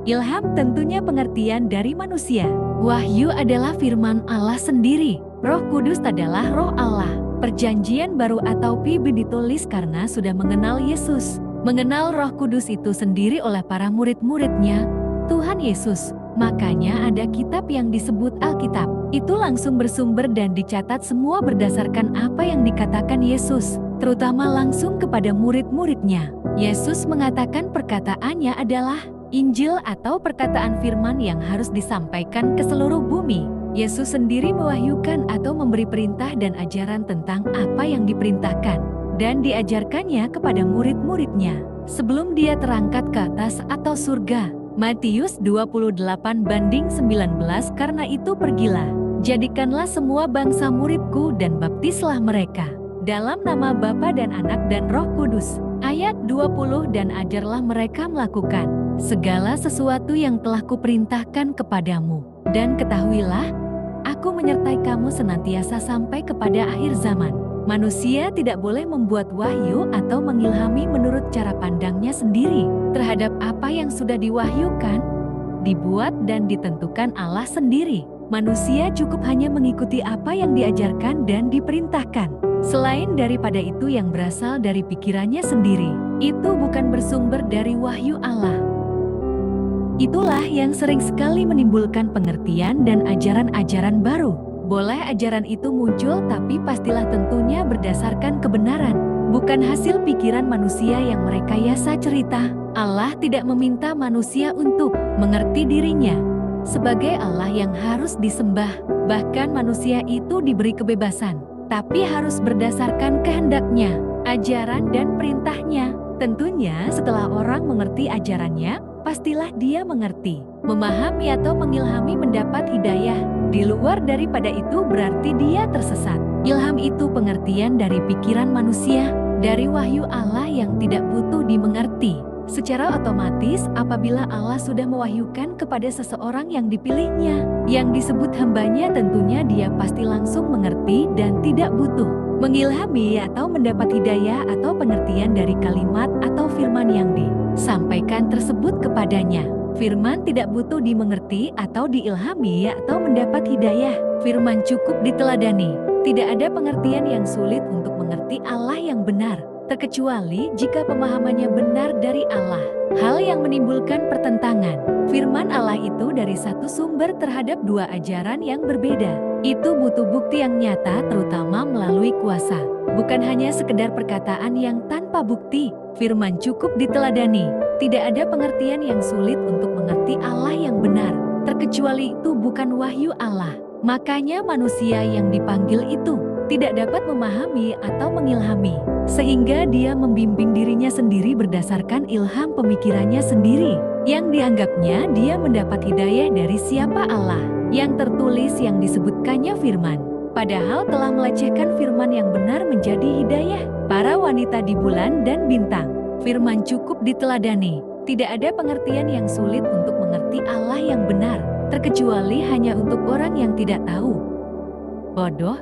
Ilham tentunya pengertian dari manusia. Wahyu adalah firman Allah sendiri. Roh Kudus adalah roh Allah. Perjanjian baru atau PB ditulis karena sudah mengenal Yesus. Mengenal Roh Kudus itu sendiri oleh para murid-muridnya, Tuhan Yesus. Makanya ada kitab yang disebut Alkitab. Itu langsung bersumber dan dicatat semua berdasarkan apa yang dikatakan Yesus, terutama langsung kepada murid-muridnya. Yesus mengatakan perkataannya adalah Injil atau perkataan firman yang harus disampaikan ke seluruh bumi. Yesus sendiri mewahyukan atau memberi perintah dan ajaran tentang apa yang diperintahkan dan diajarkannya kepada murid-muridnya sebelum dia terangkat ke atas atau surga. Matius 28:19. Karena itu pergilah, jadikanlah semua bangsa muridku dan baptislah mereka dalam nama Bapa dan Anak dan Roh Kudus. Ayat 20, dan ajarlah mereka melakukan segala sesuatu yang telah kuperintahkan kepadamu. Dan ketahuilah, aku menyertai kamu senantiasa sampai kepada akhir zaman. Manusia tidak boleh membuat wahyu atau mengilhami menurut cara pandangnya sendiri terhadap apa yang sudah diwahyukan, dibuat dan ditentukan Allah sendiri. Manusia cukup hanya mengikuti apa yang diajarkan dan diperintahkan. Selain daripada itu yang berasal dari pikirannya sendiri, itu bukan bersumber dari wahyu Allah. Itulah yang sering sekali menimbulkan pengertian dan ajaran-ajaran baru. Boleh ajaran itu muncul, tapi pastilah tentunya berdasarkan kebenaran, bukan hasil pikiran manusia yang merekayasa cerita. Allah tidak meminta manusia untuk mengerti dirinya sebagai Allah yang harus disembah. Bahkan manusia itu diberi kebebasan, tapi harus berdasarkan kehendaknya, ajaran dan perintahnya. Tentunya setelah orang mengerti ajarannya, pastilah dia mengerti, memahami atau mengilhami mendapat hidayah. Di luar daripada itu berarti dia tersesat. Ilham itu pengertian dari pikiran manusia, dari wahyu Allah yang tidak butuh dimengerti. Secara otomatis apabila Allah sudah mewahyukan kepada seseorang yang dipilihnya, yang disebut hambanya, tentunya dia pasti langsung mengerti dan tidak butuh mengilhami atau mendapat hidayah atau pengertian dari kalimat atau firman yang disampaikan tersebut kepadanya. Firman tidak butuh dimengerti atau diilhami atau mendapat hidayah. Firman cukup diteladani. Tidak ada pengertian yang sulit untuk mengerti Allah yang benar, terkecuali jika pemahamannya benar dari Allah. Hal yang menimbulkan pertentangan. Firman Allah itu dari satu sumber terhadap dua ajaran yang berbeda. Itu butuh bukti yang nyata, terutama melalui kuasa. Bukan hanya sekedar perkataan yang tanpa bukti. Firman cukup diteladani. Tidak ada pengertian yang sulit untuk mengerti Allah yang benar, terkecuali itu bukan wahyu Allah. Makanya manusia yang dipanggil itu tidak dapat memahami atau mengilhami, sehingga dia membimbing dirinya sendiri berdasarkan ilham pemikirannya sendiri, yang dianggapnya dia mendapat hidayah dari siapa Allah, yang tertulis yang disebutkannya firman. Padahal telah melecehkan firman yang benar menjadi hidayah para wanita di bulan dan bintang. Firman cukup diteladani. Tidak ada pengertian yang sulit untuk mengerti Allah yang benar, terkecuali hanya untuk orang yang tidak tahu, bodoh,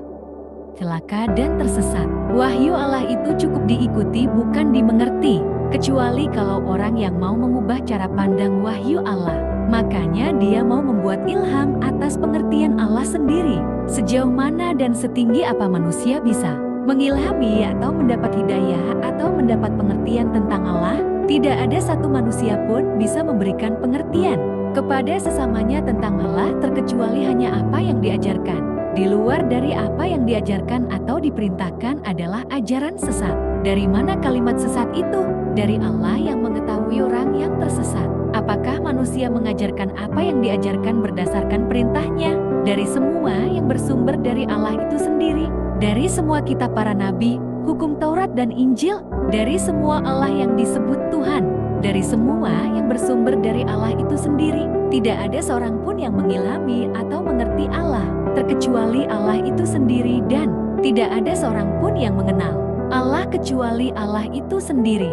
celaka dan tersesat. Wahyu Allah itu cukup diikuti, bukan dimengerti, kecuali kalau orang yang mau mengubah cara pandang wahyu Allah. Makanya dia mau membuat ilham atas pengertian Allah sendiri. Sejauh mana dan setinggi apa manusia bisa mengilhami atau mendapat hidayah atau mendapat pengertian tentang Allah? Tidak ada satu manusia pun bisa memberikan pengertian kepada sesamanya tentang Allah, terkecuali hanya apa yang diajarkan. Di luar dari apa yang diajarkan atau diperintahkan adalah ajaran sesat. Dari mana kalimat sesat itu? Dari Allah yang mengetahui orang yang tersesat. Apakah manusia mengajarkan apa yang diajarkan berdasarkan perintahnya? Dari semua yang bersumber dari Allah itu sendiri. Dari semua kitab para nabi, hukum Taurat dan Injil, dari semua Allah yang disebut Tuhan, dari semua yang bersumber dari Allah itu sendiri, tidak ada seorang pun yang mengilhami atau mengerti Allah, terkecuali Allah itu sendiri, dan tidak ada seorang pun yang mengenal Allah kecuali Allah itu sendiri.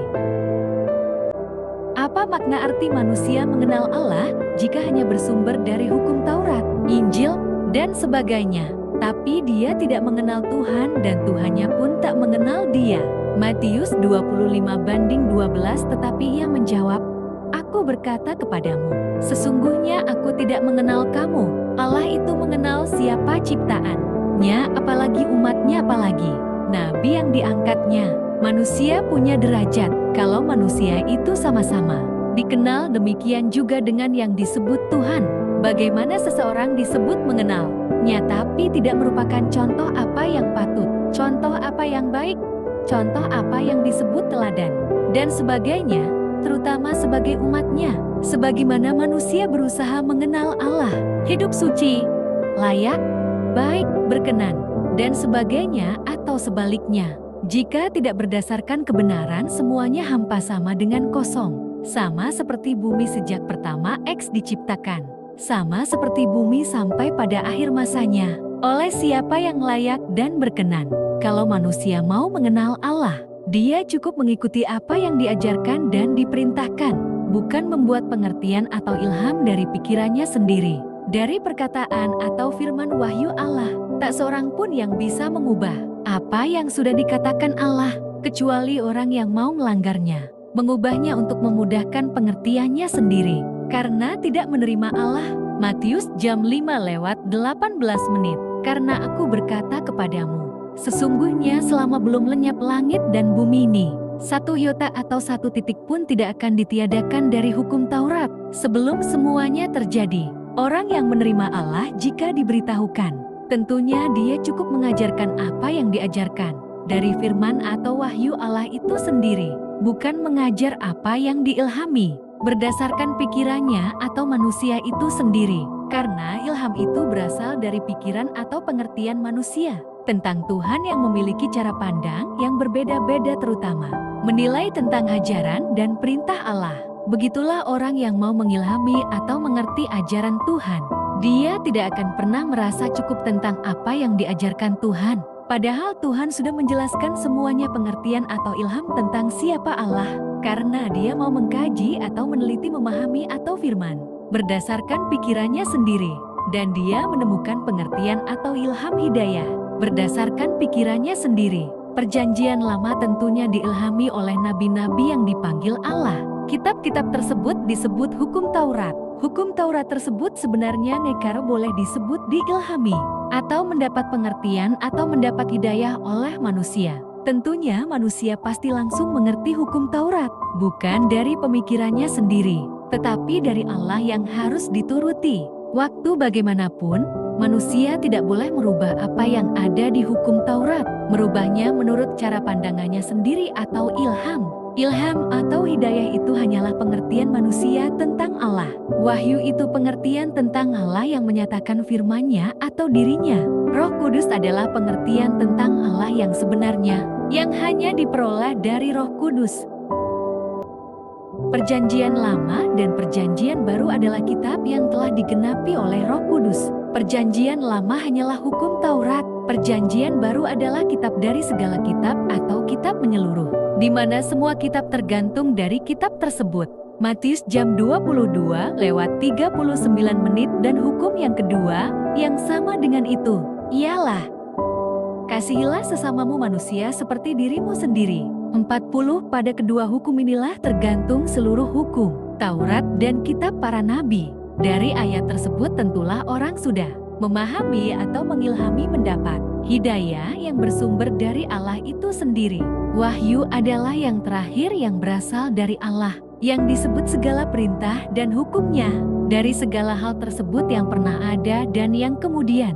Apa makna arti manusia mengenal Allah jika hanya bersumber dari hukum Taurat, Injil, dan sebagainya? Tapi dia tidak mengenal Tuhan dan Tuhannya pun tak mengenal dia. Matius 25:12. Tetapi ia menjawab, Aku berkata kepadamu, sesungguhnya aku tidak mengenal kamu. Allah itu mengenal siapa ciptaannya, apalagi umatnya, apalagi nabi yang diangkatnya. Manusia punya derajat, kalau manusia itu sama-sama dikenal, demikian juga dengan yang disebut Tuhan. Bagaimana seseorang disebut mengenalnya tapi tidak merupakan contoh apa yang patut, contoh apa yang baik, contoh apa yang disebut teladan, dan sebagainya, terutama sebagai umatnya. Sebagaimana manusia berusaha mengenal Allah, hidup suci, layak, baik, berkenan, dan sebagainya, atau sebaliknya. Jika tidak berdasarkan kebenaran, semuanya hampa, sama dengan kosong. Sama seperti bumi sejak pertama X diciptakan. Sama seperti bumi sampai pada akhir masanya. Oleh siapa yang layak dan berkenan. Kalau manusia mau mengenal Allah, dia cukup mengikuti apa yang diajarkan dan diperintahkan. Bukan membuat pengertian atau ilham dari pikirannya sendiri. Dari perkataan atau firman wahyu Allah, tak seorang pun yang bisa mengubah apa yang sudah dikatakan Allah, kecuali orang yang mau melanggarnya, mengubahnya untuk memudahkan pengertiannya sendiri, karena tidak menerima Allah. Matius jam 5:18. Karena aku berkata kepadamu, sesungguhnya selama belum lenyap langit dan bumi ini, satu iota atau satu titik pun tidak akan ditiadakan dari hukum Taurat, sebelum semuanya terjadi. Orang yang menerima Allah jika diberitahukan, tentunya dia cukup mengajarkan apa yang diajarkan dari firman atau wahyu Allah itu sendiri, bukan mengajar apa yang diilhami berdasarkan pikirannya atau manusia itu sendiri, karena ilham itu berasal dari pikiran atau pengertian manusia tentang Tuhan yang memiliki cara pandang yang berbeda-beda, terutama menilai tentang ajaran dan perintah Allah. Begitulah orang yang mau mengilhami atau mengerti ajaran Tuhan. Dia tidak akan pernah merasa cukup tentang apa yang diajarkan Tuhan. Padahal Tuhan sudah menjelaskan semuanya pengertian atau ilham tentang siapa Allah. Karena dia mau mengkaji atau meneliti, memahami atau firman berdasarkan pikirannya sendiri. Dan dia menemukan pengertian atau ilham hidayah berdasarkan pikirannya sendiri. Perjanjian lama tentunya diilhami oleh nabi-nabi yang dipanggil Allah. Kitab-kitab tersebut disebut hukum Taurat. Hukum Taurat tersebut sebenarnya nekar boleh disebut diilhami, atau mendapat pengertian atau mendapat hidayah oleh manusia. Tentunya manusia pasti langsung mengerti hukum Taurat, bukan dari pemikirannya sendiri, tetapi dari Allah yang harus dituruti. Waktu bagaimanapun, manusia tidak boleh merubah apa yang ada di hukum Taurat, merubahnya menurut cara pandangannya sendiri atau ilham. Ilham atau hidayah itu hanyalah pengertian manusia tentang Allah. Wahyu itu pengertian tentang Allah yang menyatakan firman-Nya atau dirinya. Roh Kudus adalah pengertian tentang Allah yang sebenarnya, yang hanya diperoleh dari Roh Kudus. Perjanjian Lama dan Perjanjian Baru adalah kitab yang telah digenapi oleh Roh Kudus. Perjanjian Lama hanyalah hukum Taurat. Perjanjian Baru adalah kitab dari segala kitab atau kitab menyeluruh, di mana semua kitab tergantung dari kitab tersebut. Matius jam 22:39 dan hukum yang kedua, yang sama dengan itu, ialah kasihilah sesamamu manusia seperti dirimu sendiri. 40 Pada kedua hukum inilah tergantung seluruh hukum, Taurat dan kitab para nabi. Dari ayat tersebut tentulah orang sudah memahami atau mengilhami mendapat hidayah yang bersumber dari Allah itu sendiri. Wahyu adalah yang terakhir yang berasal dari Allah, yang disebut segala perintah dan hukumnya, dari segala hal tersebut yang pernah ada dan yang kemudian